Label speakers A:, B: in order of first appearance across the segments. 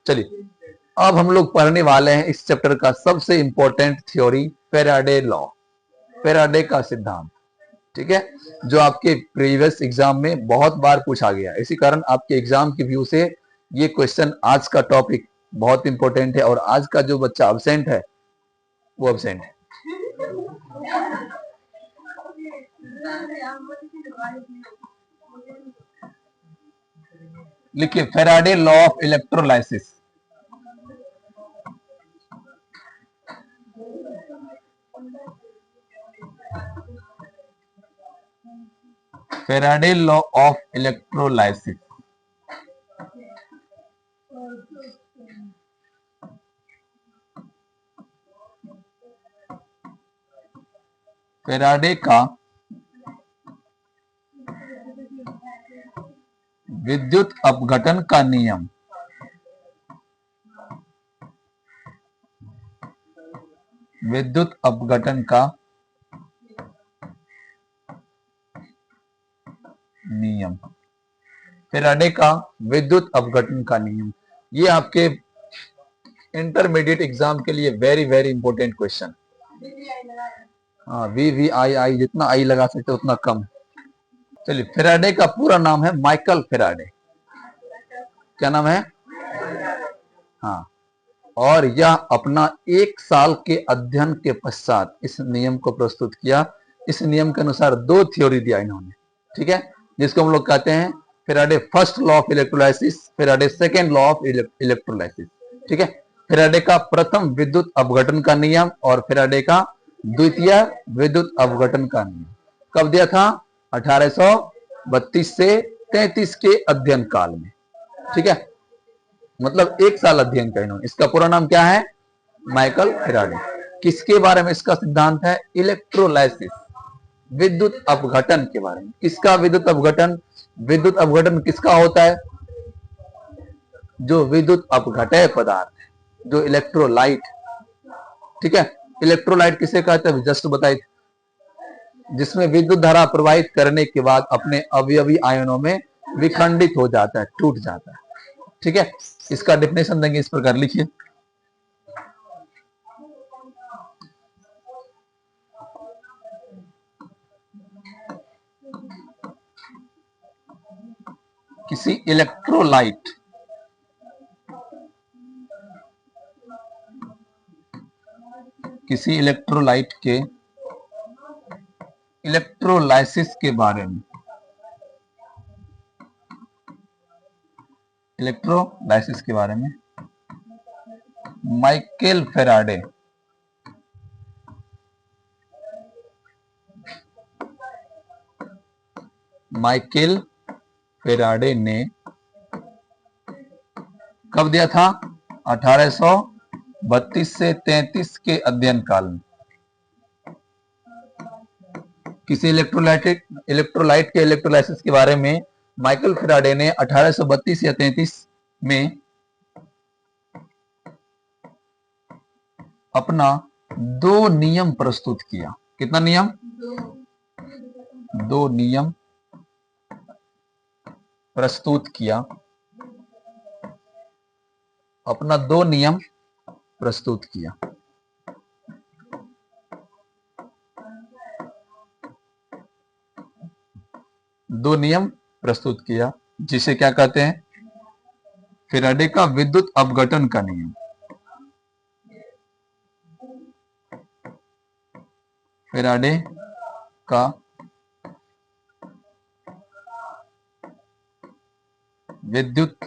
A: चलिए, अब हम लोग पढ़ने वाले हैं इस चैप्टर का सबसे important theory, Faraday law, Faraday का सिद्धांत। ठीक है, जो आपके प्रीवियस एग्जाम में बहुत बार पूछा गया, इसी कारण आपके एग्जाम की व्यू से ये क्वेश्चन, आज का टॉपिक बहुत इंपॉर्टेंट है, और आज का जो बच्चा अब्सेंट है वो अब्सेंट है। लिखिए, Faraday law of electrolysis. Faraday law of electrolysis. Faraday का विद्युत अपघटन का नियम। विद्युत अपघटन का नियम, फेराडे का विद्युत अपघटन का नियम, ये आपके इंटरमीडिएट एग्जाम के लिए वेरी वेरी इंपॉर्टेंट क्वेश्चन। हाँ, VVII, जितना आई लगा सकते उतना कम। चलिए, फेराडे का पूरा नाम है माइकल फेराडे। क्या नाम है? हाँ, और यह अपना 1 साल के अध्ययन के पश्चात इस नियम को प्रस्तुत किया। इस नियम के अनुसार 2 थ्योरी दिया इन्होंने, ठीक है, जिसको हम लोग कहते हैं Faraday first law of electrolysis, Faraday second law of electrolysis. ठीक है, फेराडे का प्रथम विद्युत अपघटन का नियम और फेराडे का द्वितीय विद्युत अपघटन का नियम कब दिया था? 1832 से 33 के अध्ययन काल में। ठीक है, मतलब 1 साल अध्ययन का इन्होंने। इसका पूरा नाम क्या है? Michael Faraday. किसके बारे में इसका सिद्धांत है? इलेक्ट्रोलाइसिस, विद्युत अपघटन के बारे में। किसका विद्युत अपघटन? विद्युत अपघटन किसका होता है? जो विद्युत अपघटय पदार्थ है, जो इलेक्ट्रोलाइट। ठीक है, इलेक्ट्रोलाइट किसे कहते हैं? जस्ट बताइए, जिसमें विद्युत धारा प्रवाहित करने के बाद अपने अवयवी आयनों में विखंडित हो जाता है, टूट जाता है। ठीक है, इसका डेफिनेशन देंगे इस प्रकार, लिखिए। किसी इलेक्ट्रोलाइट के इलेक्ट्रोलाइसिस के बारे में, इलेक्ट्रोलाइसिस के बारे में माइकल फेराडे ने कब दिया था? 1832 से 33 के अध्ययन काल में। किसी इलेक्ट्रोलाइट के इलेक्ट्रोलाइसिस के बारे में माइकल फेराडे ने 1832 या 33 में अपना 2 नियम प्रस्तुत किया। कितना नियम? 2 नियम प्रस्तुत किया। अपना 2 नियम प्रस्तुत किया। दो नियम प्रस्तुत किया, जिसे क्या कहते हैं? फेराडे का विद्युत अपघटन का नियम। फेराडे का विद्युत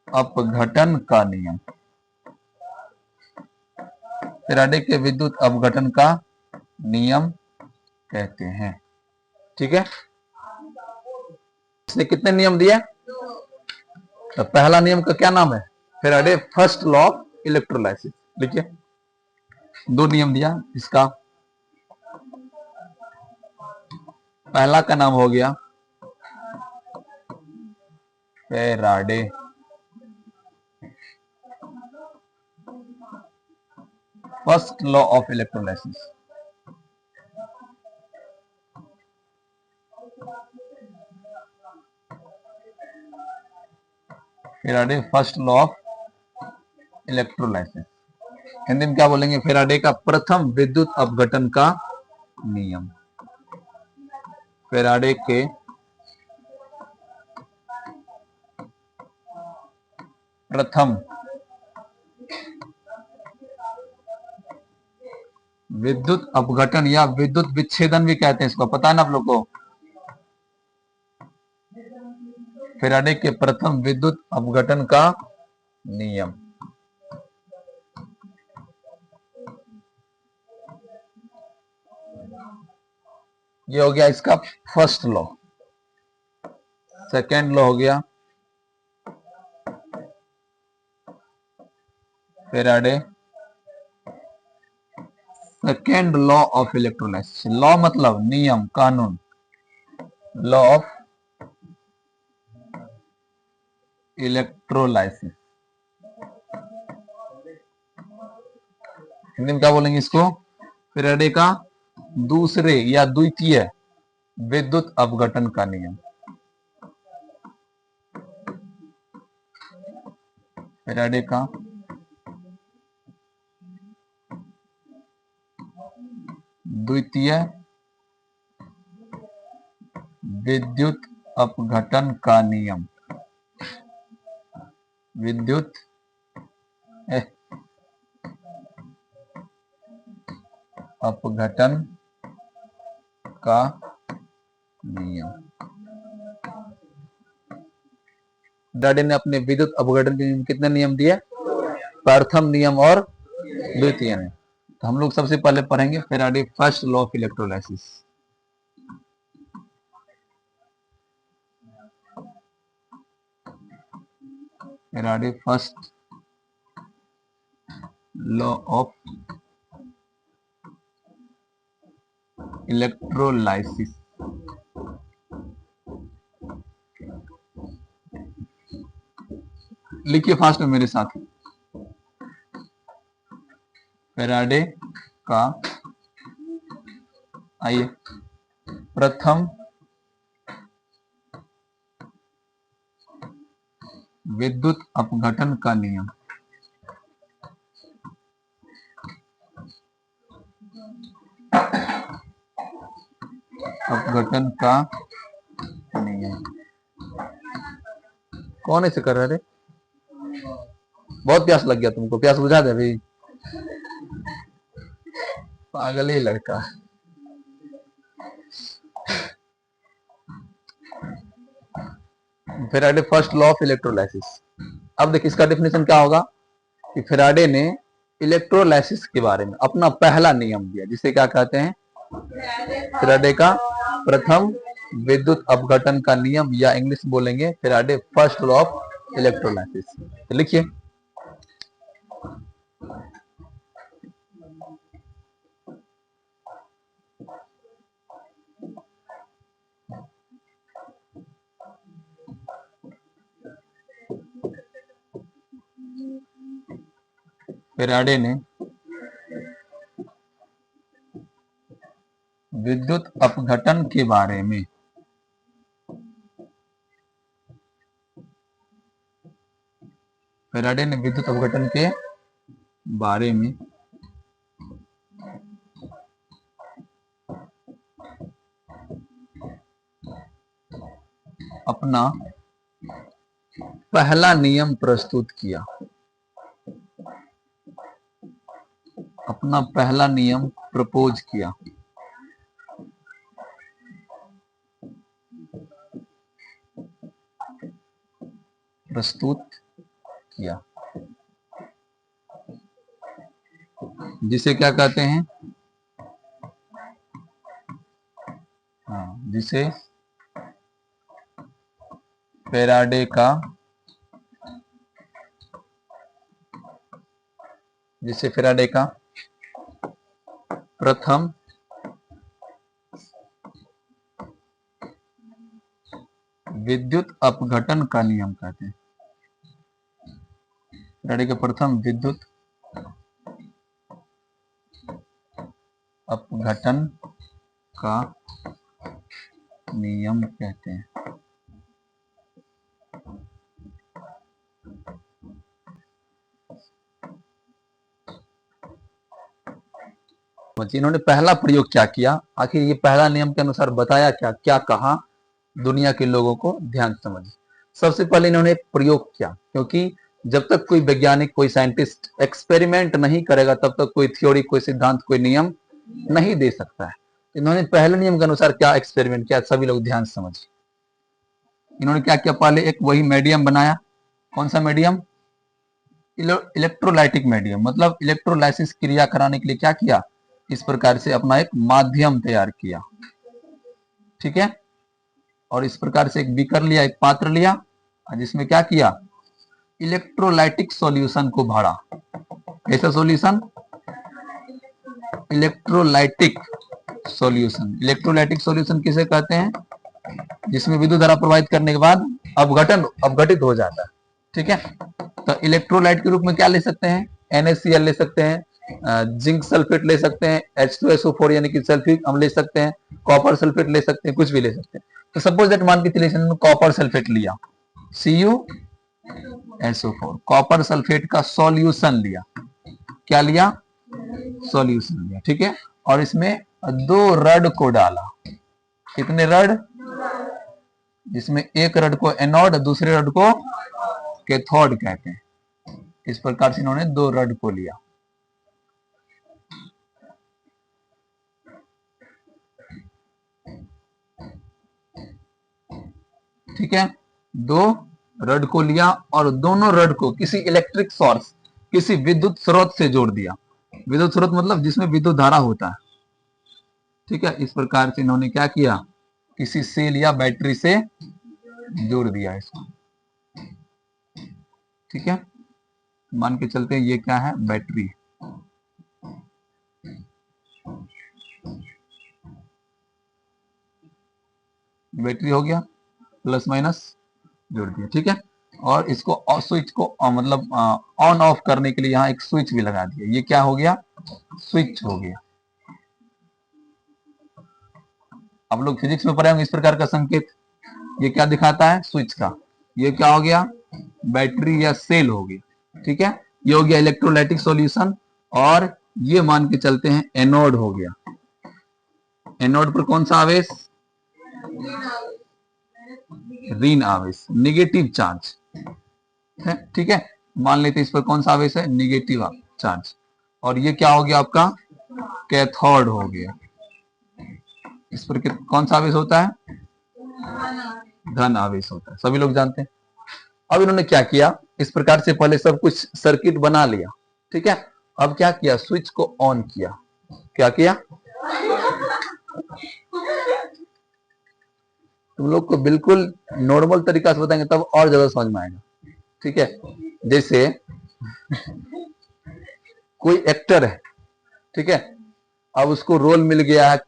A: अपघटन का नियम। फेराडे के विद्युत अपघटन का नियम कहते हैं। ठीक है, इसने कितने नियम दिए? तो पहला नियम का क्या नाम है? Faraday first law of electrolysis. लिखिए, 2 नियम दिया। इसका पहला का नाम हो गया Faraday first law of electrolysis. Faraday first law of electrolysis. Hindi में क्या बोलेंगे? फैराडे का प्रथम विद्युत अपघटन का नियम। फैराडे के प्रथम विद्युत अपघटन या विद्युत विच्छेदन भी कहते हैं इसको, पता है ना आप लोग को? फैराडे के प्रथम विद्युत अपघटन का नियम। ये हो गया इसका फर्स्ट लॉ। सेकेंड लॉ हो गया Faraday second law of electrolysis. Law मतलब नियम, कानून। Law of electrolysis. हिंदी में क्या बोलेंगे इसको? फैराडे का दूसरे या द्वितीय विद्युत अपघटन का नियम। फैराडे का द्वितीय विद्युत अपघटन का नियम। विद्युत अपघटन का नियम। फैराडे ने अपने विद्युत अपघटन के नियम कितने नियम दिए? प्रथम नियम और द्वितीय नियम। तो हम लोग सबसे पहले पढ़ेंगे Faraday first law of electrolysis. Faraday first law of electrolysis. लिखिए फास्ट में मेरे साथ। फैराडे का, आइए, प्रथम विद्युत अपघटन का नियम। अपघटन का नियम। कौन ऐसे कर रहा है रे? बहुत प्यास लग गया तुमको, प्यास बुझा दे भाई। पागल ही लड़का। Faraday first law of electrolysis. अब देखिए इसका डेफिनेशन क्या होगा कि फैराडे ने इलेक्ट्रोलाइसिस के बारे में अपना पहला नियम दिया, जिसे क्या कहते हैं? फैराडे का प्रथम विद्युत अपघटन का नियम, या इंग्लिश बोलेंगे Faraday first law of electrolysis. तो लिखिए फैराडे ने विद्युत अपघटन के बारे में फैराडे ने विद्युत अपघटन के बारे में अपना पहला नियम प्रस्तुत किया। अपना पहला नियम प्रपोज किया। प्रस्तुत किया, जिसे क्या कहते हैं? जिसे फैराडे का प्रथम विद्युत अपघटन का नियम कहते हैं। फैराडे का प्रथम विद्युत अपघटन का नियम कहते हैं। समझिए इन्होंने पहला प्रयोग क्या किया, आखिर ये पहला नियम के अनुसार बताया क्या, क्या कहा दुनिया के लोगों को, ध्यान से समझिए। सबसे पहले इन्होंने एक प्रयोग किया, क्योंकि जब तक कोई वैज्ञानिक, कोई साइंटिस्ट एक्सपेरिमेंट नहीं करेगा तब तक कोई थ्योरी, कोई सिद्धांत, कोई नियम नहीं दे सकता है। इन्होंने पहले नियम के अनुसार क्या एक्सपेरिमेंट किया, सभी लोग ध्यान से समझिए। इन्होंने क्या किया, पहले एक वही मीडियम बनाया। कौन सा मीडियम? इलेक्ट्रोलाइटिक मीडियम, मतलब इलेक्ट्रोलाइसिस क्रिया कराने के लिए क्या किया, इस प्रकार से अपना एक माध्यम तैयार किया। ठीक है, और इस प्रकार से एक बीकर लिया, एक पात्र लिया, जिसमें क्या किया, इलेक्ट्रोलाइटिक सॉल्यूशन को भरा। कैसा solution? Electrolytic solution. Electrolytic solution किसे कहते हैं? जिसमें विद्युत धारा प्रवाहित करने के बाद अपघटित हो जाता है। ठीक है, तो इलेक्ट्रोलाइट के रूप में क्या ले सकते हैं? NaCl ले सकते हैं, जिंक सल्फेट ले सकते हैं, H2SO4 यानी कि सल्फ्यूरिक अम्ल ले सकते हैं, कॉपर सल्फेट ले सकते हैं, कुछ भी ले सकते हैं। तो सपोज दैट मान के चलिए कॉपर सल्फेट लिया, CuSO4, कॉपर सल्फेट का सॉल्यूशन लिया। क्या लिया? सॉल्यूशन लिया। ठीक है, और इसमें 2 रड को डाला। कितने रड? जिसमें एक रड को एनोड, दूसरे रड को कैथोड कहते हैं। इस प्रकार से इन्होंने 2 रड को लिया। ठीक है, 2 रड को लिया और दोनों रड को किसी इलेक्ट्रिक सोर्स, किसी विद्युत स्रोत से जोड़ दिया। विद्युत स्रोत मतलब जिसमें विद्युत धारा होता है। ठीक है, इस प्रकार से इन्होंने क्या किया, किसी सेल या बैटरी से जोड़ दिया इसको। ठीक है, मान के चलते हैं ये क्या है, बैटरी। बैटरी हो गया, प्लस माइनस जोड़ दिया। ठीक है, और इसको स्विच को मतलब ऑन ऑफ करने के लिए यहाँ एक स्विच भी लगा दिया। ये क्या हो गया, स्विच हो गया। आप लोग फिजिक्स में पढ़े होंगे इस प्रकार का संकेत। ये क्या दिखाता है, स्विच का। ये क्या हो गया, बैटरी या सेल हो गया। ठीक है, ये हो गया इलेक्ट्रोलाइटिक सॉल्यूशन। और ये मान के चलते हैं एनोड हो गया। एनोड पर कौन सा आवेश? ऋण आवेश, नेगेटिव चार्ज है। ठीक है, मान लेते इस पर कौन सा आवेश है, नेगेटिव चार्ज। और ये क्या हो गया आपका, कैथोड हो गया। इस पर कौन सा आवेश होता है, धन आवेश होता है, सभी लोग जानते हैं। अब इन्होंने क्या किया, इस प्रकार से पहले सब कुछ सर्किट बना लिया। ठीक है, अब क्या किया, स्विच को ऑन किया। क्या किया? तुम लोग को बिल्कुल नॉर्मल तरीका से बताएंगे तब और ज्यादा समझ में आएगा। ठीक है, जैसे कोई एक्टर है, ठीक है, अब उसको रोल मिल गया है,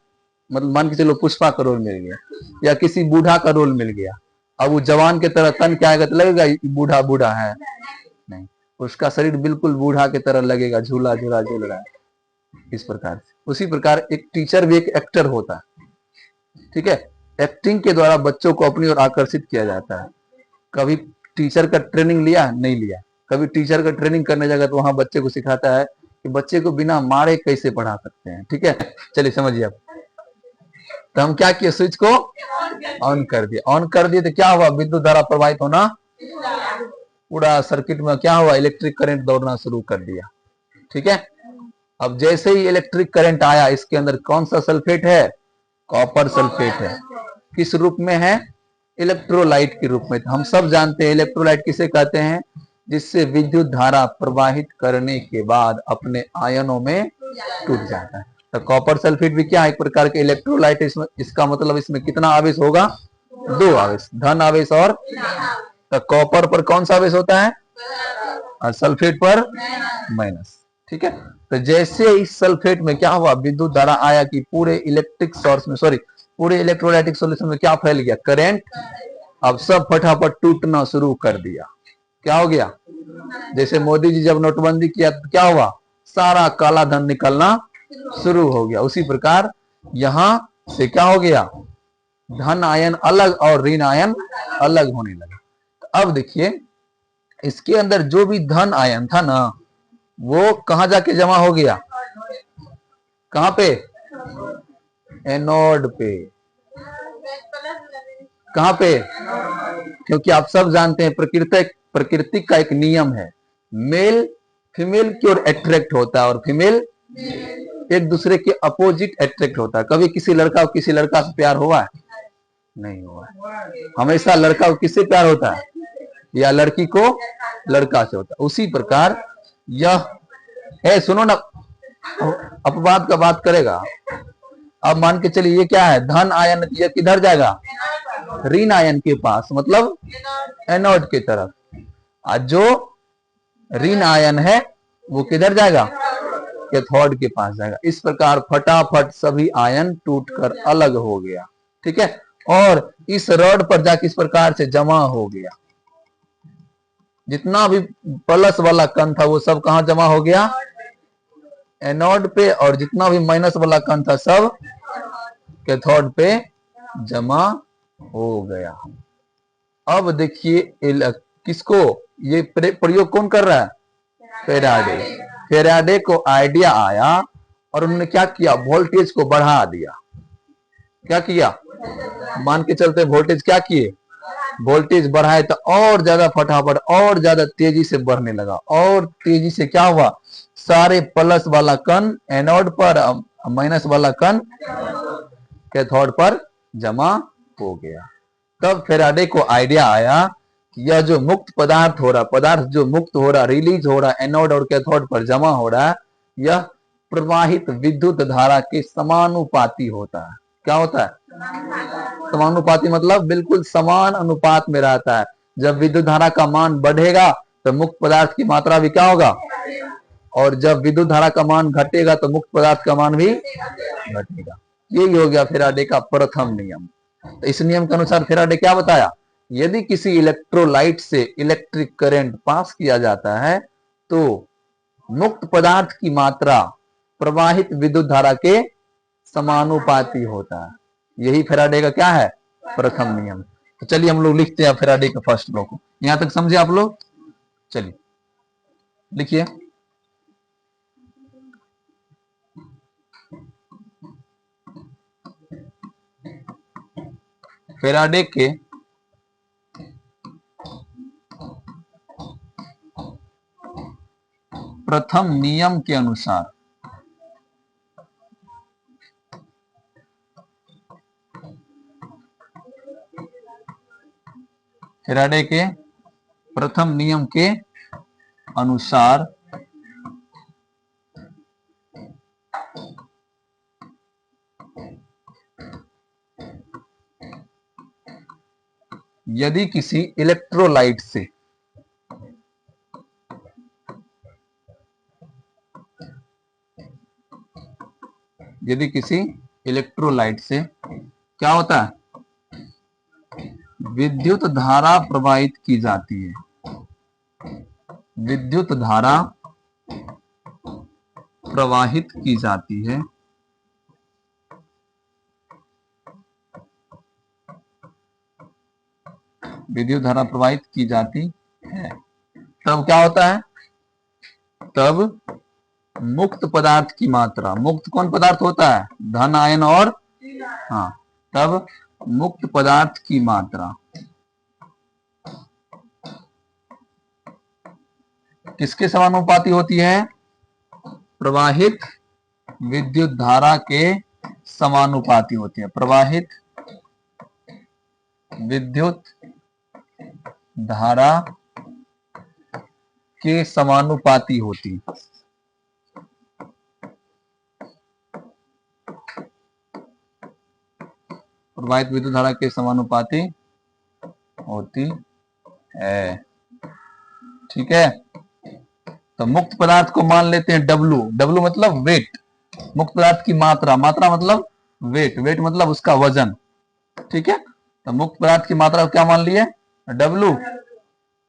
A: मतलब मान के चलो पुष्पा का रोल मिल गया, या किसी बूढ़ा का रोल मिल गया। अब वो जवान के तरह तन क्या आएगा, तो लगेगा बूढ़ा बूढ़ा है? नहीं, उसका शरीर बिल्कुल बूढ़ा की तरह लगेगा, झूला झूला झूल रहा है। इस प्रकार से उसी प्रकार एक टीचर भी एक एक्टर होता है। ठीक है, एक्टिंग के द्वारा बच्चों को अपनी ओर आकर्षित किया जाता है। कभी टीचर का ट्रेनिंग लिया, नहीं लिया? कभी टीचर का ट्रेनिंग करने जाएगा तो वहां बच्चे को सिखाता है कि बच्चे को बिना मारे कैसे पढ़ा सकते हैं। ठीक है, चलिए समझिए आप। तो हम क्या किए, स्विच को ऑन कर दिए। ऑन कर दिए तो क्या हुआ, विद्युत धारा प्रवाहित होना, पूरा सर्किट में क्या हुआ, इलेक्ट्रिक करंट दौड़ना शुरू कर दिया। ठीक है, अब जैसे ही इलेक्ट्रिक करंट आया, इसके अंदर कौन सा सल्फेट है, कॉपर सल्फेट है। किस रूप में है, इलेक्ट्रोलाइट के रूप में। हम सब जानते हैं इलेक्ट्रोलाइट किसे कहते हैं, जिससे विद्युत धारा प्रवाहित करने के बाद अपने आयनों में टूट जाता है। तो कॉपर सल्फेट भी क्या है, एक प्रकार के इलेक्ट्रोलाइट। इसका मतलब इसमें कितना आवेश होगा, 2 आवेश, धन आवेश और। तो कॉपर पर कौन सा आवेश होता है, और सल्फेट पर माइनस। ठीक है, तो जैसे इस सल्फेट में क्या हुआ, विद्युत धारा आया कि पूरे इलेक्ट्रिक सोर्स में, सॉरी पूरे इलेक्ट्रोलाइटिक सॉल्यूशन में क्या फैल गया, करंट। अब सब फटाफट टूटना शुरू कर दिया। क्या हो गया, जैसे मोदी जी जब नोटबंदी किया तो क्या हुआ, सारा काला धन निकलना शुरू हो गया। उसी प्रकार यहां से क्या हो गया, धन आयन अलग और ऋण आयन अलग होने लगा। अब देखिए, इसके अंदर जो भी धन आयन था ना, वो कहां जाके जमा हो गया, कहां पे? एनोड पे। कहां पे? क्योंकि आप सब जानते हैं प्रकृति का एक नियम है, मेल फीमेल की ओर अट्रैक्ट होता है और फीमेल एक दूसरे के अपोजिट अट्रैक्ट होता है। कभी किसी लड़का को किसी लड़का से प्यार हुआ है? नहीं हुआ। हमेशा लड़का को किससे प्यार होता है, या लड़की को लड़का से होता है। उसी प्रकार यह है, सुनो ना, अपवाद का बात करेगा। अब मान के चलिए ये क्या है, धन आयन, ये किधर जाएगा? ऋण आयन के पास, मतलब एनोड की तरफ। और जो ऋण आयन है वो किधर जाएगा? कैथोड के पास जाएगा। इस प्रकार फटाफट सभी आयन टूटकर अलग हो गया। ठीक है, और इस रॉड पर जाके इस प्रकार से जमा हो गया। जितना भी प्लस वाला कण था वो सब कहां जमा हो गया? एनोड पे। और जितना भी माइनस वाला कण था सब कैथोड पे जमा हो गया। अब देखिए किसको, ये प्रयोग कौन कर रहा है? फेराडे। फेराडे को आइडिया आया और उन्होंने क्या किया, वोल्टेज को बढ़ा दिया। क्या किया? मान के चलते वोल्टेज क्या किए, वोल्टेज बढ़ाए तो और ज्यादा फटाफट और ज्यादा तेजी से बढ़ने लगा। और तेजी से क्या हुआ, सारे प्लस वाला कण एनोड पर, माइनस वाला कण कैथोड पर जमा हो गया। तब फेराडे को आइडिया आया कि यह जो मुक्त पदार्थ हो रहा, पदार्थ जो मुक्त हो रहा, रिलीज हो रहा, एनोड और कैथोड पर जमा हो रहा है, यह प्रवाहित विद्युत धारा के समानुपाती होता है। क्या होता है? समानुपाती मतलब बिल्कुल समान अनुपात में रहता है। जब विद्युत धारा का मान बढ़ेगा तो मुक्त पदार्थ की मात्रा भी क्या होगा, और जब विद्युत धारा का मान घटेगा तो मुक्त पदार्थ का मान भी घटेगा। यही हो गया फेराडे का प्रथम नियम। तो इस नियम के अनुसार फेराडे क्या बताया, यदि किसी इलेक्ट्रोलाइट से इलेक्ट्रिक करंट पास किया जाता है तो मुक्त पदार्थ की मात्रा प्रवाहित विद्युत धारा के समानुपाती होता है। यही फेराडे का क्या है, प्रथम नियम। तो चलिए हम लोग लिखते हैं फेराडे का फर्स्ट लॉ को। यहां तक समझे आप लोग? चलिए लिखिए। फेराडे के प्रथम नियम के अनुसार फेराडे के प्रथम नियम के अनुसार यदि किसी इलेक्ट्रोलाइट से क्या होता है, विद्युत धारा प्रवाहित की जाती है, विद्युत धारा प्रवाहित की जाती है, विद्युत धारा प्रवाहित की जाती है, तब क्या होता है, तब मुक्त पदार्थ की मात्रा, मुक्त कौन पदार्थ होता है, धन आयन और, हाँ, तब मुक्त पदार्थ की मात्रा किसके समानुपाती होती है, प्रवाहित विद्युत धारा के समानुपाती होती है, प्रवाहित विद्युत धारा के समानुपाती होती, प्रवाहित विद्युत धारा के समानुपाती होती है। ठीक है, तो मुक्त पदार्थ को मान लेते हैं W। W मतलब वेट, मुक्त पदार्थ की मात्रा, मात्रा मतलब वेट, वेट मतलब उसका वजन। ठीक है, तो मुक्त पदार्थ की मात्रा को क्या मान लिए, W।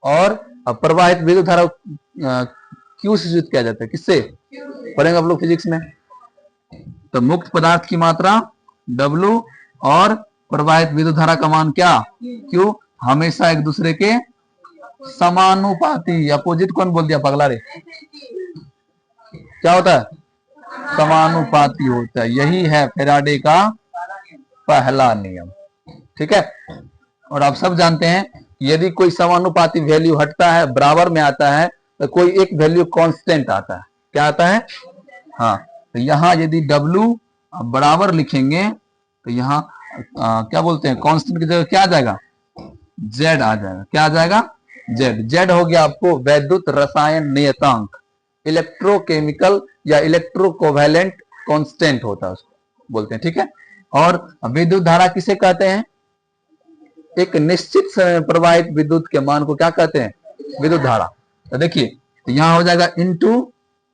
A: और प्रवाहित विद्युत धारा Q से सूचित किया जाता है, किससे पढ़ेंगे आप लोग फिजिक्स में। तो मुक्त पदार्थ की मात्रा W और प्रवाहित विद्युत धारा का मान क्या, Q, हमेशा एक दूसरे के समानुपाती। अपोजिट कौन बोल दिया पगला रे, क्या होता है, समानुपाती होता है। यही है फैराडे का पहला नियम। ठीक है, और आप सब जानते हैं यदि कोई समानुपाती वैल्यू हटता है, बराबर में आता है, तो कोई एक वैल्यू कांस्टेंट आता है। क्या आता है? हाँ, तो यहां यदि W बराबर लिखेंगे तो यहाँ क्या बोलते हैं, कांस्टेंट की जगह क्या आ जाएगा? Z आ जाएगा। क्या आ जाएगा? Z हो गया आपको वैद्युत रसायन नियतांक, इलेक्ट्रोकेमिकल या इलेक्ट्रोकोवैलेंट कांस्टेंट होता है, उसको बोलते हैं। ठीक है, और विद्युत धारा किसे कहते हैं? एक निश्चित समय में प्रवाहित विद्युत के मान को क्या कहते हैं? विद्युत धारा। तो देखिए, तो यहां हो जाएगा इंटू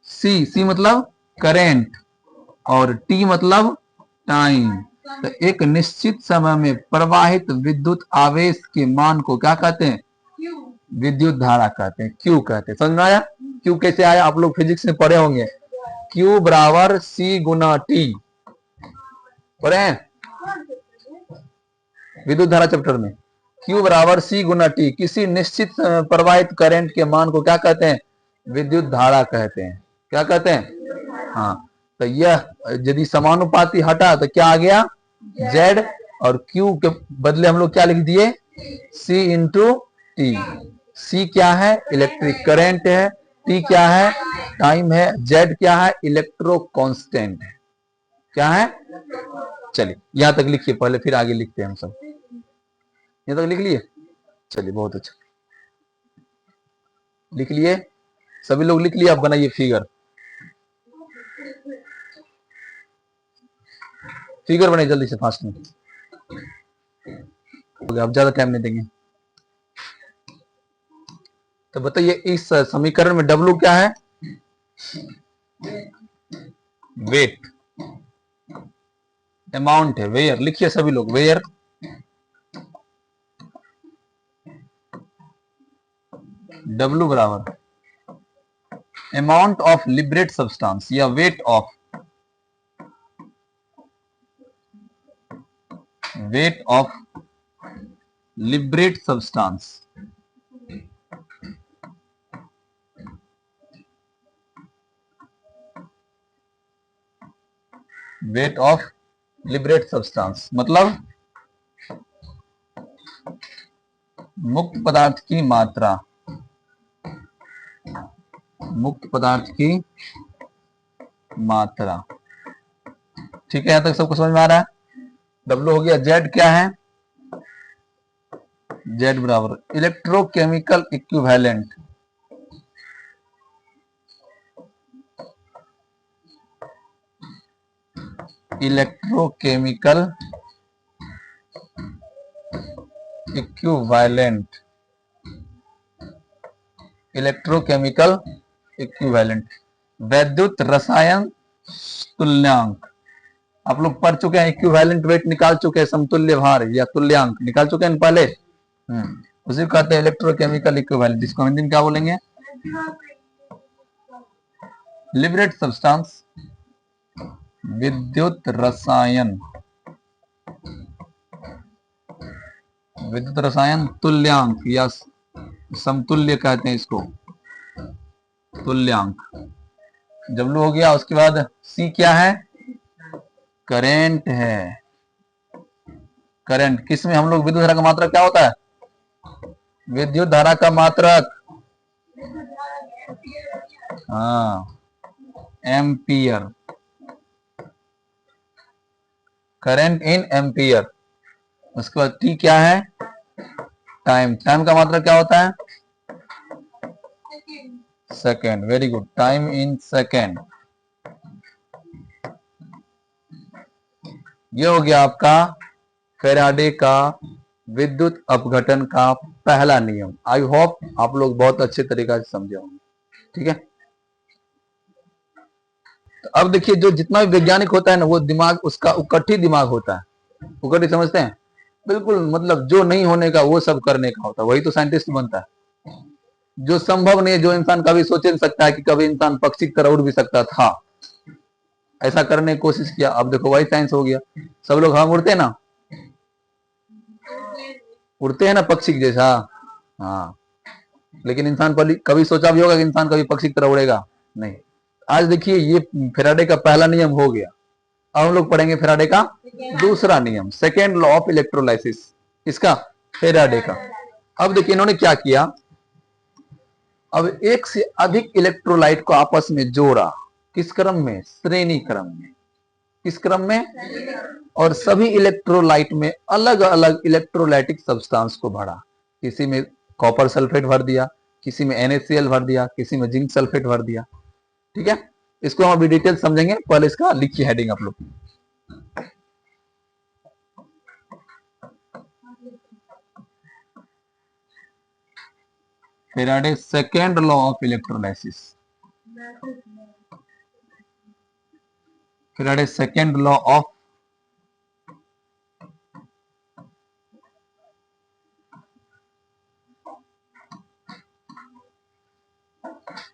A: सी मतलब करेंट और टी मतलब टाइम। तो एक निश्चित समय में प्रवाहित विद्युत आवेश के मान को क्या कहते हैं? विद्युत धारा कहते हैं, क्यू कहते हैं। समझ में आया? क्यू कैसे आया? आप लोग फिजिक्स में पढ़े होंगे, क्यू बराबर सी गुना टी, पढ़े हैं विद्युत धारा चैप्टर में। क्यू बराबर सी गुना टी, किसी निश्चित प्रवाहित करंट के मान को क्या कहते हैं? विद्युत धारा कहते हैं। क्या कहते हैं? हाँ, तो यह यदि समानुपाती हटा तो क्या आ गया? Z, और Q के बदले हम लोग क्या लिख दिए? C into T. C क्या है? इलेक्ट्रिक करंट है। T क्या है? टाइम है। Z क्या है? इलेक्ट्रो कांस्टेंट है। क्या है? चलिए यहां तक लिखिए पहले, फिर आगे लिखते हैं हम सब। यहां तक लिख लिए? चलिए बहुत अच्छा, लिख लिए सभी लोग? लिख लिए? आप बनाइए फिगर, फिगर बनाइए जल्दी से, फास्ट में। अब ज्यादा टाइम नहीं देंगे। तो बताइए इस समीकरण में W क्या है? वेट, अमाउंट है, वेयर। लिखिए सभी लोग, वेयर W बराबर अमाउंट ऑफ लिबरेट सब्सटेंस या weight of liberate substance. Weight of liberate substance मतलब मुक्त पदार्थ की मात्रा, मुक्त पदार्थ की मात्रा। ठीक है, यहां तक सबको समझ में आ रहा है? W हो गया। Z क्या है? Z बराबर electrochemical equivalent, electrochemical equivalent, electrochemical equivalent, वैद्युत रसायन तुल्यांक। आप लोग पढ़ चुके हैं, इक्विवेलेंट वेट निकाल चुके हैं, समतुल्य भार या तुल्यांक निकाल चुके हैं पहले। उसी को कहते हैं इलेक्ट्रोकेमिकल इक्विवेलेंट। इसको हिंदी में क्या बोलेंगे? लिबरेट सब्सटेंस, विद्युत रसायन, विद्युत रसायन तुल्यांक या समतुल्य कहते हैं इसको, तुल्यांक। जब लो हो गया, उसके बाद C क्या है? करंट है। करंट किस में हम लोग विद्युत धारा का मात्रक क्या होता है? विद्युत धारा का मात्रक, हाँ, एम्पियर, करंट इन एम्पियर। उसके बाद T क्या है? टाइम, टाइम का मात्रक क्या होता है? Second. Very good, time in second. ये हो गया आपका फैराडे का विद्युत अपघटन का पहला नियम। आई होप आप लोग बहुत अच्छे तरीके से समझे होंगे। ठीक है, तो अब देखिए, जो जितना भी वैज्ञानिक होता है ना, वो दिमाग उसका उकट्ठी दिमाग होता है। उकट्ठी समझते हैं? बिल्कुल, मतलब जो नहीं होने का वो सब करने का होता है, वही तो साइंटिस्ट बनता है। जो संभव नहीं है, जो इंसान कभी सोच नहीं सकता है कि कभी इंसान पक्षी की तरह उड़ भी सकता था, ऐसा करने की कोशिश किया, अब देखो वही साइंस हो गया। सब लोग हम उड़ते हैं ना, उड़ते हैं ना पक्षी की जैसा। हाँ, लेकिन इंसान कभी सोचा भी होगा कि इंसान कभी पक्षी की तरह उड़ेगा? नहीं। आज देखिए ये फैराडे का पहला नियम हो गया। अब हम लोग पढ़ेंगे फैराडे का दूसरा नियम, सेकेंड लॉ ऑफ इलेक्ट्रोलाइसिस, इसका फैराडे का। अब देखिए इन्होंने क्या किया, अब एक से अधिक इलेक्ट्रोलाइट को आपस में जोड़ा, किस क्रम में, श्रेणी क्रम में, किस क्रम में, और सभी इलेक्ट्रोलाइट में अलग अलग इलेक्ट्रोलाइटिक सब्सटेंस को भरा। किसी में कॉपर सल्फेट भर दिया, किसी में NaCl भर दिया, किसी में जिंक सल्फेट भर दिया। ठीक है, इसको हम अभी डिटेल समझेंगे, पहले इसका लिखिए हेडिंग आप लोग। Faraday second law of electrolysis, Faraday second law of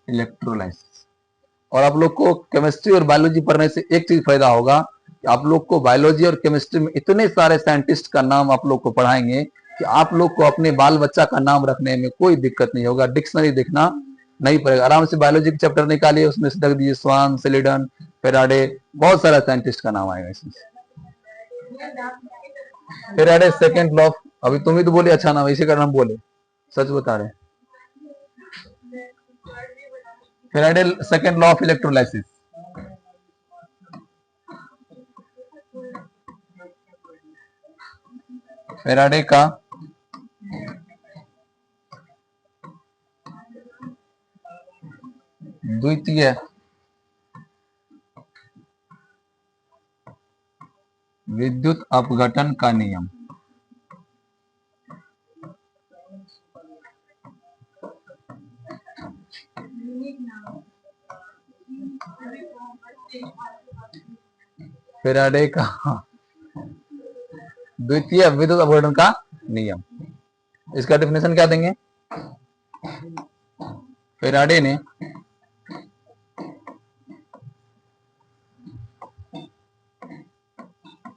A: electrolysis. और आप लोग को केमिस्ट्री और बायोलॉजी पढ़ने से एक चीज फायदा होगा कि आप लोग को बायोलॉजी और केमिस्ट्री में इतने सारे साइंटिस्ट का नाम आप लोग को पढ़ाएंगे कि आप लोग को अपने बाल बच्चा का नाम रखने में कोई दिक्कत नहीं होगा, डिक्शनरी देखना नहीं पड़ेगा, आराम से बायोलॉजी के चैप्टर निकालिए, उसमें से रख दीजिए स्वान, सेलिडन, फेराडे, बहुत सारा साइंटिस्ट का नाम आएगा इसमें। फेराडे सेकेंड लॉ, अभी तुम ही तो बोले अच्छा नाम, इसी का नाम बोले, सच बता रहे। Faraday second law of electrolysis, Faraday का द्वितीय विद्युत अपघटन का नियम। फैराडे का द्वितीय विद्युत अपघटन का नियम, इसका डेफिनेशन क्या देंगे। फैराडे ने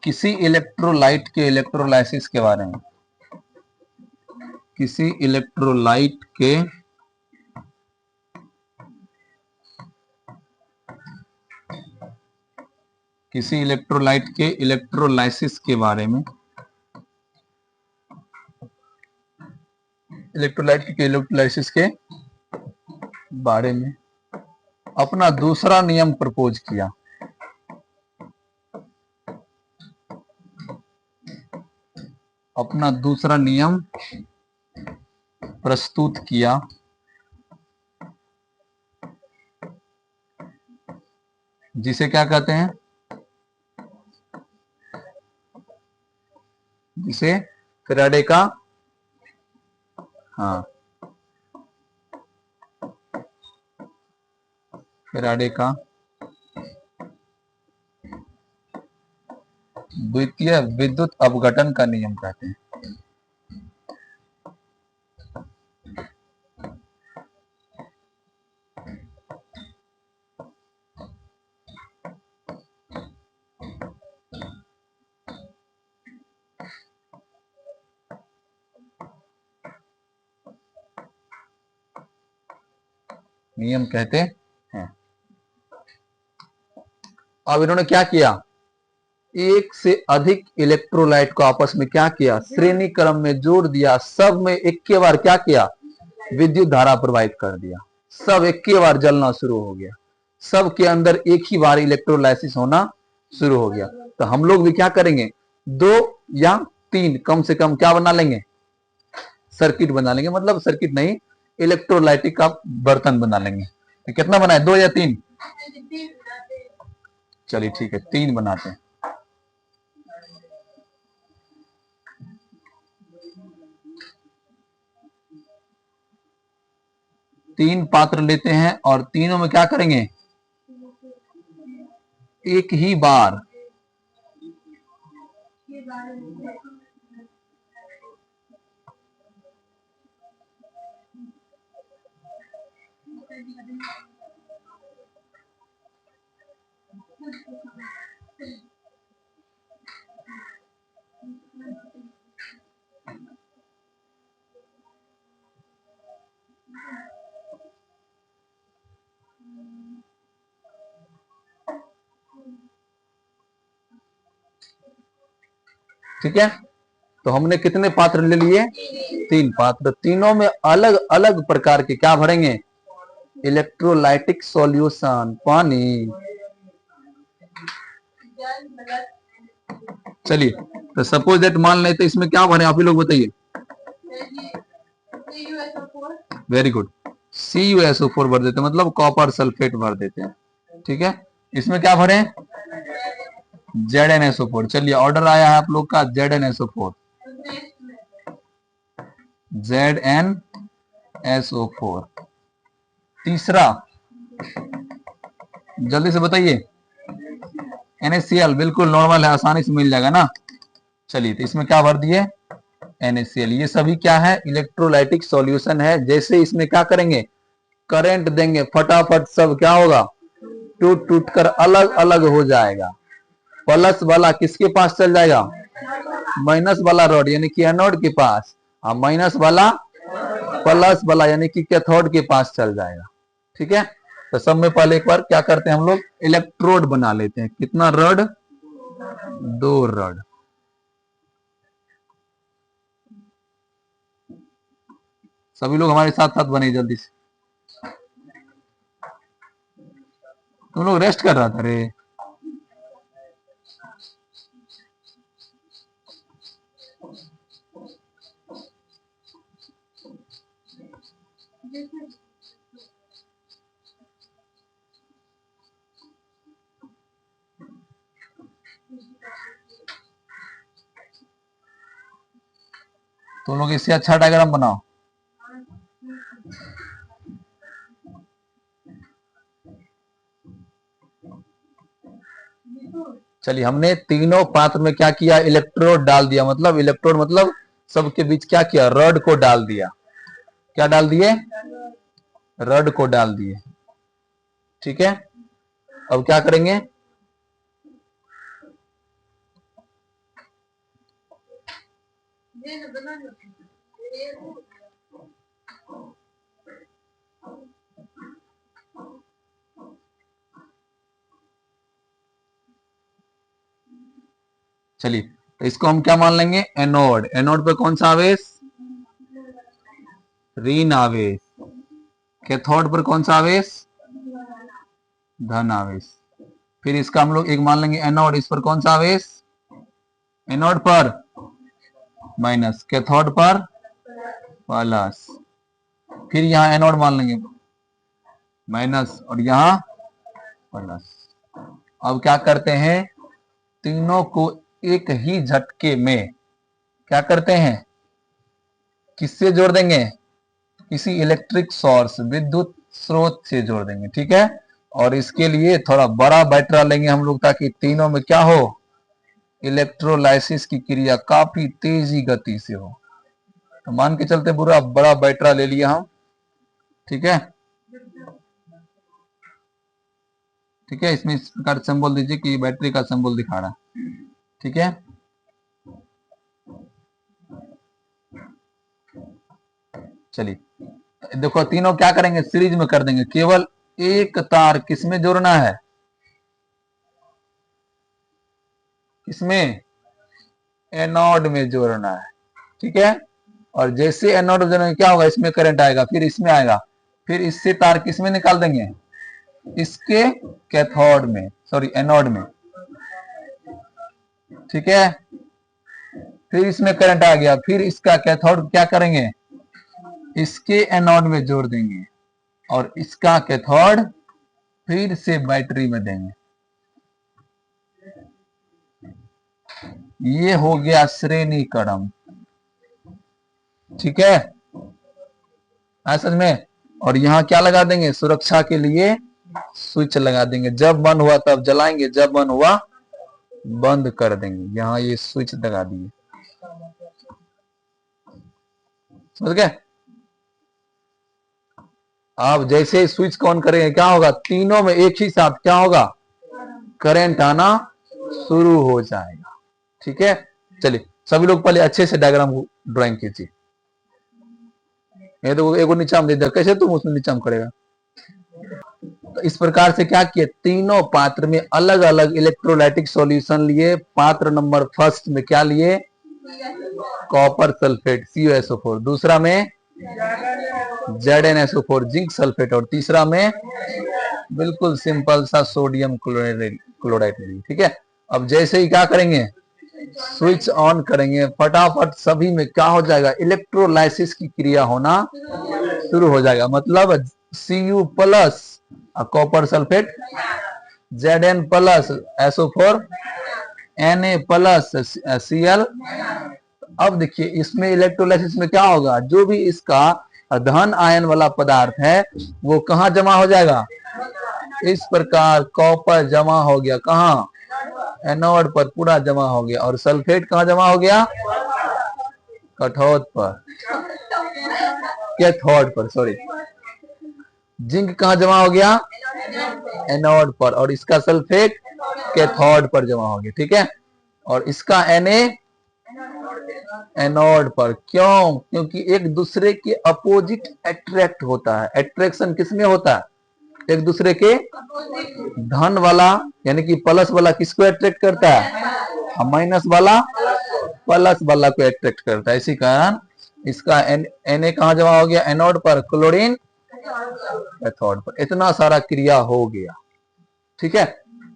A: किसी इलेक्ट्रोलाइट के इलेक्ट्रोलाइसिस के बारे में, किसी इलेक्ट्रोलाइट के इलेक्ट्रोलाइसिस के बारे में, इलेक्ट्रोलाइसिस के बारे में अपना दूसरा नियम प्रपोज किया। अपना दूसरा नियम प्रस्तुत किया, जिसे क्या कहते हैं, जिसे फैराडे का, हाँ, फैराडे का द्वितीय विद्युत अपघटन का नियम कहते हैं। नियम कहते हैं। अब इन्होंने क्या किया, एक से अधिक इलेक्ट्रोलाइट को आपस में क्या किया, श्रेणी क्रम में जोड़ दिया, सब में एक के बार क्या किया, विद्युत धारा प्रवाहित कर दिया, सब एक के बार जलना शुरू हो गया, सब के अंदर एक ही बार इलेक्ट्रोलाइसिस होना शुरू हो गया। तो हम लोग भी क्या करेंगे, 2 या 3 कम से कम क्या बना लेंगे, सर्किट बना लेंगे, मतलब सर्किट नहीं, इलेक्ट्रोलाइटिक का बर्तन बना लेंगे। तो कितना बनाए, 2 या 3, चलिए ठीक है 3 बनाते हैं। 3 पात्र लेते हैं और तीनों में क्या करेंगे, एक ही बार ठीक है, तो हमने कितने पात्र ले लिए? 3 पात्र। तीनों में अलग अलग प्रकार के क्या भरेंगे? इलेक्ट्रोलाइटिक सॉल्यूशन, पानी। चलिए, तो सपोज दैट मान लेते, इसमें क्या भरे आप ही लोग बताइए। वेरी गुड, CuSO4 भर देते हैं, मतलब कॉपर सल्फेट भर देते हैं। ठीक है, इसमें क्या भरे? ZnSO4। चलिए, ऑर्डर आया है आप लोग का ZnSO4, ZnSO4। तीसरा, जल्दी से बताइए। NaCl, बिल्कुल नॉर्मल है, आसानी से मिल जाएगा ना। चलिए, तो इसमें क्या भर दिए? NaCl। ये सभी क्या है? इलेक्ट्रोलाइटिक सॉल्यूशन है। जैसे इसमें क्या करेंगे? करंट देंगे, फटाफट सब क्या होगा? टूट टूट कर अलग अलग हो जाएगा। प्लस वाला किसके पास चल जाएगा? माइनस वाला रॉड यानी कि एनोड के पास, और माइनस वाला प्लस वाला यानी कि कैथोड के पास चल जाएगा। ठीक है, तो सब में पहले एक बार क्या करते हैं हम लोग? इलेक्ट्रोड बना लेते हैं। कितना रॉड? 2 रॉड। सभी लोग हमारे साथ साथ बने जल्दी से। तुम लोग रेस्ट कर रहा था रे। तुम लोग इससे अच्छा डायग्राम बनाओ। चलिए, हमने तीनों पात्र में क्या किया? इलेक्ट्रोड डाल दिया। मतलब इलेक्ट्रोड मतलब सबके बीच क्या किया? रॉड को डाल दिया। क्या डाल दिए? रॉड को डाल दिए। ठीक है, अब क्या करेंगे? चलिए, तो इसको हम क्या मान लेंगे? एनोड। एनोड पे कौन सा आवेश? ऋण आवेश। कैथोड पर कौन सा आवेश? धन आवेश। फिर इसका हम लोग एक मान लेंगे एनोड। इस पर कौन सा आवेश? एनोड पर माइनस, कैथोड पर प्लस। फिर यहाँ एनोड मान लेंगे माइनस, और यहाँ प्लस। अब क्या करते हैं? तीनों को एक ही झटके में क्या करते हैं? किससे जोड़ देंगे? किसी इलेक्ट्रिक सोर्स, विद्युत स्रोत से जोड़ देंगे। ठीक है, और इसके लिए थोड़ा बड़ा बैटरा लेंगे हम लोग, ताकि तीनों में क्या हो? इलेक्ट्रोलाइसिस की क्रिया काफी तेजी गति से हो। तो मान के चलते पूरा बड़ा बैटरा ले लिया हम। ठीक है, ठीक है, इसमें इस प्रकार सिंबल दीजिए कि बैटरी का सिंबल दिखा रहा है। ठीक है, चलिए देखो, तीनों क्या करेंगे? सीरीज में कर देंगे। केवल एक तार किसमें जोड़ना है? किसमें? एनोड में जोड़ना है। ठीक है, और जैसे एनोड जोड़ेंगे क्या होगा? इसमें करंट आएगा, फिर इसमें आएगा, फिर इससे तार किसमें निकाल देंगे? इसके कैथोड में, सॉरी एनोड में। ठीक है, फिर इसमें करंट आ गया, फिर इसका कैथोड क्या करेंगे? इसके एनोड में जोड़ देंगे, और इसका कैथोड फिर से बैटरी में देंगे। ये हो गया श्रेणी क्रम। ठीक है, समझ में। और यहाँ क्या लगा देंगे? सुरक्षा के लिए स्विच लगा देंगे। जब मन हुआ तब जलाएंगे, जब मन हुआ बंद कर देंगे। यहाँ ये स्विच लगा दिए। समझ गए? आप जैसे स्विच को ऑन करेंगे क्या होगा? तीनों में एक ही साथ क्या होगा? करंट आना शुरू हो जाएगा। ठीक है, चलिए सभी लोग पहले अच्छे से डायग्राम ड्राइंग कीजिए। ये तो एगो नीचा में दे दिया, कैसे तुम उसमें नीचा में करेगा? तो इस प्रकार से क्या किए? तीनों पात्र में अलग अलग इलेक्ट्रोलाइटिक सॉल्यूशन लिए। पात्र नंबर फर्स्ट में क्या लिए? कॉपर सल्फेट CuSO4, दूसरा में ZnSO4 जिंक सल्फेट, और तीसरा में बिल्कुल सिंपल सा सोडियम क्लोराइड। ठीक है, अब जैसे ही क्या करेंगे, स्विच ऑन करेंगे, फटाफट सभी में क्या हो जाएगा, इलेक्ट्रोलाइसिस की क्रिया होना शुरू हो जाएगा। मतलब Cu plus copper sulphate, Zn plus SO4, Na plus Cl। अब देखिए इसमें इलेक्ट्रोलाइसिस में क्या होगा, जो भी इसका धन आयन वाला पदार्थ है वो कहाँ जमा हो जाएगा, इस प्रकार कॉपर जमा हो गया कहाँ, एनोड पर पूरा जमा हो गया, और सल्फेट कहाँ जमा हो गया, कैथोड पर, कैथोड पर सॉरी। जिंक कहाँ जमा हो गया, एनोड पर, और इसका सल्फेट कैथोड पर जमा हो गया। ठीक है, और इसका Na एनोड पर। क्यों, क्योंकि एक दूसरे के अपोजिट अट्रैक्ट होता है। अट्रैक्शन किसमें होता है, एक दूसरे के धन वाला यानी कि प्लस वाला किसको अट्रैक्ट करता है, माइनस वाला प्लस वाला को अट्रैक्ट करता है। इसी कारण इसका Na कहां जमा हो गया, एनोड पर, क्लोरीन कैथोड पर। इतना सारा क्रिया हो गया। ठीक है,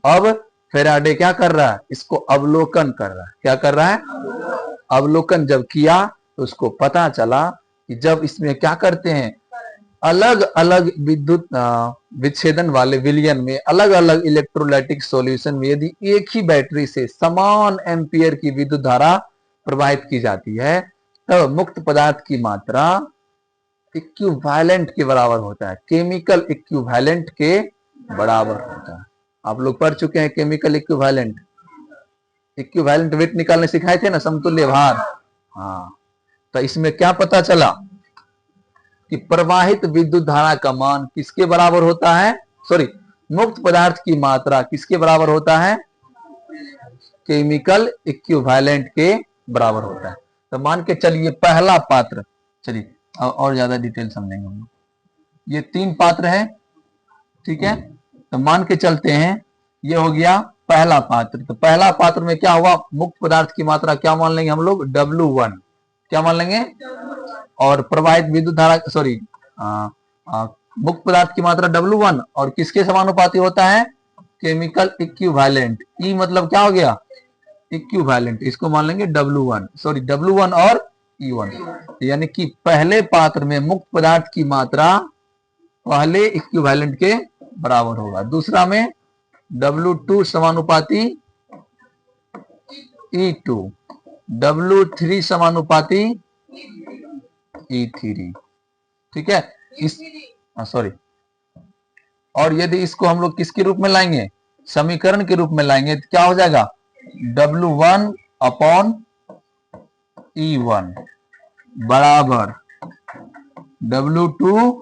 A: अब फैराडे क्या कर रहा है, इसको अवलोकन कर रहा है। क्या कर रहा है, अवलोकन जब किया तो उसको पता चला कि जब इसमें क्या करते हैं, अलग अलग विद्युत विच्छेदन वाले विलयन में, अलग अलग इलेक्ट्रोलाइटिक सॉल्यूशन में यदि एक ही बैटरी से समान एम्पियर की विद्युत धारा प्रवाहित की जाती है, तब मुक्त पदार्थ की मात्रा इक्विवेलेंट के बराबर होता है, केमिकल इक्विवेलेंट के बराबर होता है। आप लोग पढ़ चुके हैं केमिकल इक्विवेलेंट। इक्विवेलेंट वेट निकालने सिखाए थे ना, समतुल्य भार। हाँ, तो इसमें क्या पता चला कि प्रवाहित विद्युत धारा का मान किसके बराबर होता है, सॉरी, मुक्त पदार्थ की मात्रा किसके बराबर होता है, केमिकल इक्विवेलेंट के बराबर होता है। तो मान के चलिए पहला पात्र, चलिए और ज्यादा डिटेल समझेंगे हम। ये 3 पात्र है। ठीक है, तो मान के चलते हैं ये हो गया पहला पात्र। तो पहला पात्र में क्या हुआ, मुक्त पदार्थ की मात्रा क्या मान लेंगे हम लोग, W1 क्या मान लेंगे, और प्रवाहित विद्युत धारा सॉरी मुक्त पदार्थ की मात्रा W1 और किसके समानुपाती होता है, केमिकल इक्विवेलेंट। ई मतलब क्या हो गया, इक्विवेलेंट, इसको मान लेंगे W1 सॉरी W1 और E1। यानी कि पहले पात्र में मुक्त पदार्थ की मात्रा पहले इक्विवेलेंट के बराबर होगा, दूसरा में W2 समानुपाती E2, W3 समानुपाती E3। ठीक है, इस सॉरी, और यदि इसको हम लोग किसके रूप में लाएंगे, समीकरण के रूप में लाएंगे, तो क्या हो जाएगा, W1 अपॉन E1 बराबर W2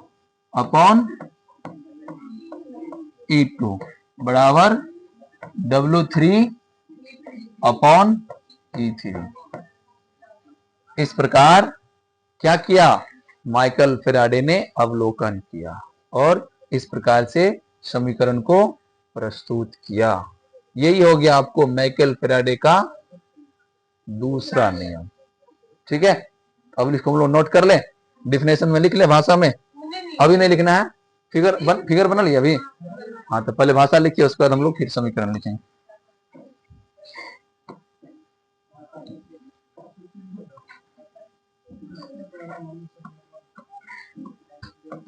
A: अपॉन E2 बराबर W3 अपॉन E3। इस प्रकार क्या किया, माइकल फैराडे ने अवलोकन किया और इस प्रकार से समीकरण को प्रस्तुत किया। यही हो गया आपको माइकल फैराडे का दूसरा नियम। ठीक है, अब इसको हम लोग नोट कर ले, डिफिनेशन में लिख ले भाषा में। अभी नहीं लिखना है, फिगर बना लिया अभी। हाँ, तो पहले भाषा लिखिए, उसके बाद हम लोग फिर समीकरण लिखेंगे।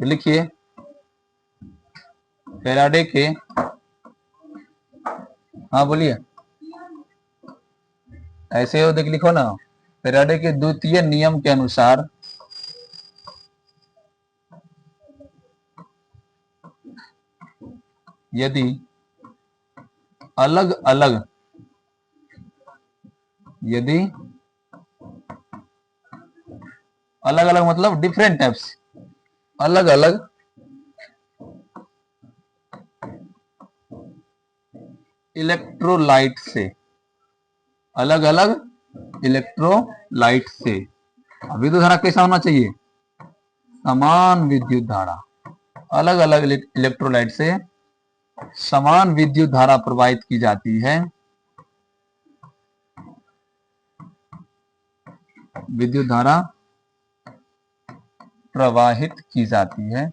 A: लिखिए फैराडे के, हाँ बोलिए, ऐसे हो देख लिखो ना, फैराडे के द्वितीय नियम के अनुसार यदि अलग अलग मतलब डिफरेंट टाइप्स, अलग अलग इलेक्ट्रोलाइट से, अलग अलग इलेक्ट्रोलाइट से विद्युत धारा कैसा होना चाहिए, समान विद्युत धारा, अलग अलग इलेक्ट्रोलाइट से समान विद्युत धारा प्रवाहित की जाती है विद्युत धारा प्रवाहित की जाती है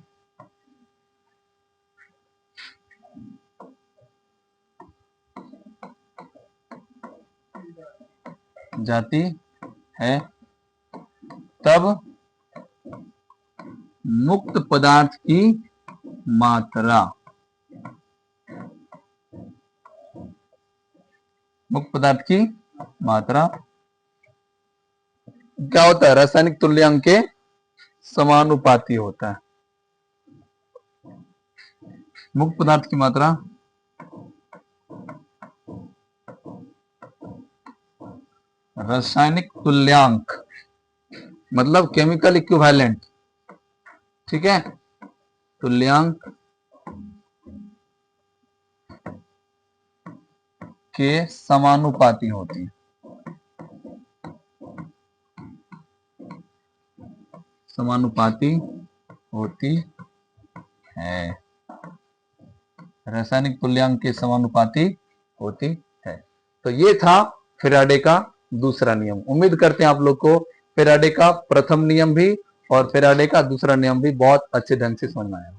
A: तब मुक्त पदार्थ की मात्रा क्या होता है? रासायनिक तुल्यांक के समानुपाती होता है। मुक्त पदार्थ की मात्रा रासायनिक तुल्यांक मतलब केमिकल इक्विवेलेंट, ठीक है, तुल्यांक के समानुपाती होती है। समानुपाती होती है, रासायनिक तुल्यांक के समानुपाती होती है। तो ये था फैराडे का दूसरा नियम। उम्मीद करते हैं आप लोग को फैराडे का प्रथम नियम भी और फैराडे का दूसरा नियम भी बहुत अच्छे ढंग से समझ में आया।